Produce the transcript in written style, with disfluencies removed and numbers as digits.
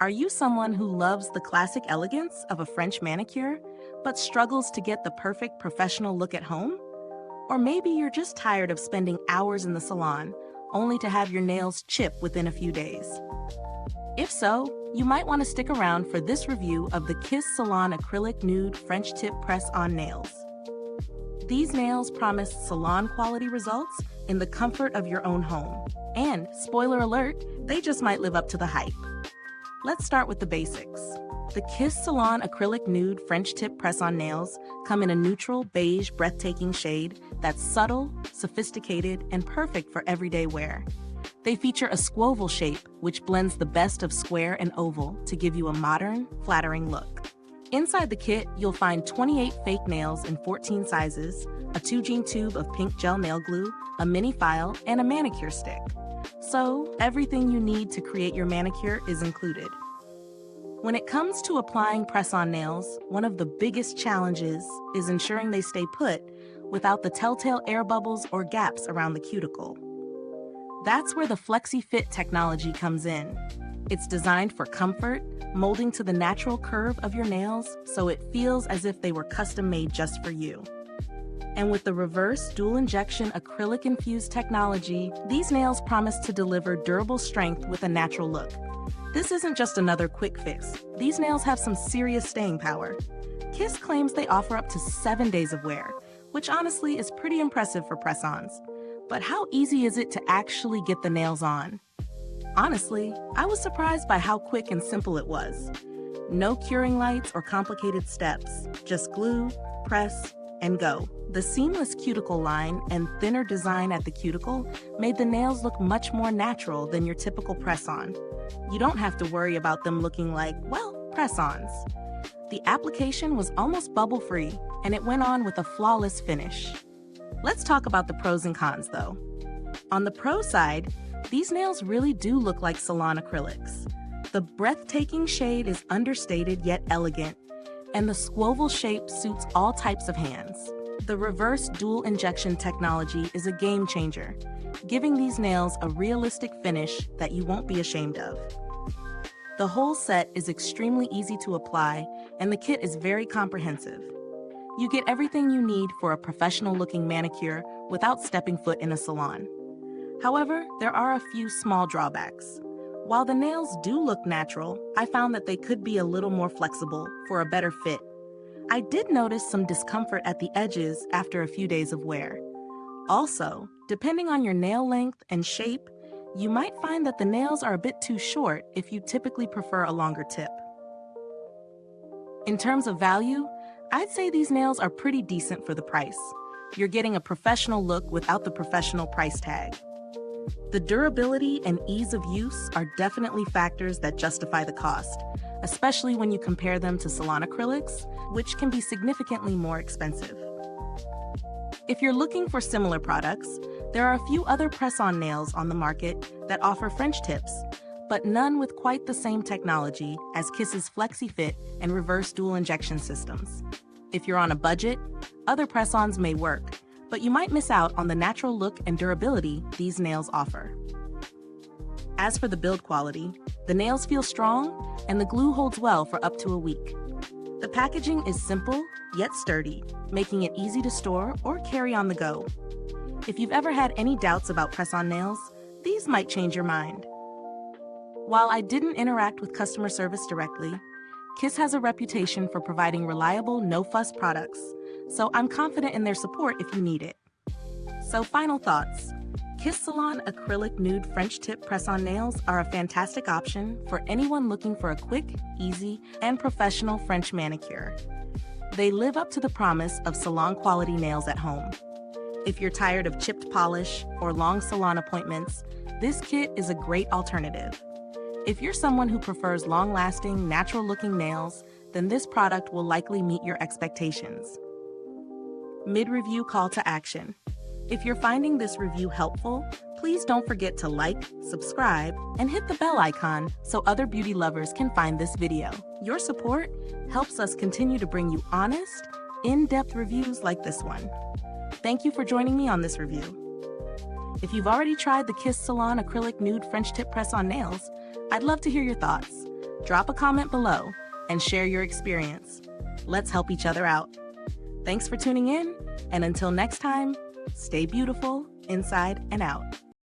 Are you someone who loves the classic elegance of a French manicure, but struggles to get the perfect professional look at home? Or maybe you're just tired of spending hours in the salon, only to have your nails chip within a few days. If so, you might want to stick around for this review of the Kiss Salon Acrylic Nude French Tip Press-On Nails. These nails promise salon-quality results in the comfort of your own home. And, spoiler alert, they just might live up to the hype. Let's start with the basics. The Kiss Salon Acrylic Nude French Tip Press-On Nails come in a neutral beige breathtaking shade that's subtle, sophisticated, and perfect for everyday wear. They feature a Squoval shape, which blends the best of square and oval to give you a modern, flattering look. Inside the kit, you'll find 28 fake nails in 14 sizes, a 2-gene tube of pink gel nail glue, a mini file, and a manicure stick. So, everything you need to create your manicure is included. When it comes to applying press-on nails, one of the biggest challenges is ensuring they stay put without the telltale air bubbles or gaps around the cuticle. That's where the Flexi Fit technology comes in. It's designed for comfort, molding to the natural curve of your nails so it feels as if they were custom-made just for you. And with the reverse dual injection acrylic-infused technology, these nails promise to deliver durable strength with a natural look. This isn't just another quick fix. These nails have some serious staying power. Kiss claims they offer up to 7 days of wear, which honestly is pretty impressive for press-ons. But how easy is it to actually get the nails on? Honestly, I was surprised by how quick and simple it was. No curing lights or complicated steps, just glue, press, and go. The seamless cuticle line and thinner design at the cuticle made the nails look much more natural than your typical press-on. You don't have to worry about them looking like, well, press-ons. The application was almost bubble-free, and it went on with a flawless finish. Let's talk about the pros and cons, though. On the pro side, these nails really do look like salon acrylics. The breathtaking shade is understated yet elegant, and the Squoval shape suits all types of hands. The reverse dual injection technology is a game changer, giving these nails a realistic finish that you won't be ashamed of. The whole set is extremely easy to apply, and the kit is very comprehensive. You get everything you need for a professional-looking manicure without stepping foot in a salon. However, there are a few small drawbacks. While the nails do look natural, I found that they could be a little more flexible for a better fit. I did notice some discomfort at the edges after a few days of wear. Also, depending on your nail length and shape, you might find that the nails are a bit too short if you typically prefer a longer tip. In terms of value, I'd say these nails are pretty decent for the price. You're getting a professional look without the professional price tag. The durability and ease of use are definitely factors that justify the cost, especially when you compare them to salon acrylics, which can be significantly more expensive. If you're looking for similar products, there are a few other press-on nails on the market that offer French tips, but none with quite the same technology as Kiss's Flexi Fit and reverse dual injection systems. If you're on a budget, other press-ons may work, but you might miss out on the natural look and durability these nails offer. As for the build quality, the nails feel strong and the glue holds well for up to a week. The packaging is simple yet sturdy, making it easy to store or carry on the go. If you've ever had any doubts about press-on nails, these might change your mind. While I didn't interact with customer service directly, Kiss has a reputation for providing reliable, no-fuss products, so I'm confident in their support if you need it. So final thoughts. Kiss Salon Acrylic Nude French Tip Press-On Nails are a fantastic option for anyone looking for a quick, easy, and professional French manicure. They live up to the promise of salon-quality nails at home. If you're tired of chipped polish or long salon appointments, this kit is a great alternative. If you're someone who prefers long-lasting, natural-looking nails, then this product will likely meet your expectations. Mid-review call to action. If you're finding this review helpful, please don't forget to like, subscribe, and hit the bell icon so other beauty lovers can find this video. Your support helps us continue to bring you honest, in-depth reviews like this one. Thank you for joining me on this review. If you've already tried the Kiss Salon Acrylic Nude French Tip Press-On Nails, I'd love to hear your thoughts. Drop a comment below and share your experience. Let's help each other out. Thanks for tuning in, and until next time, stay beautiful inside and out.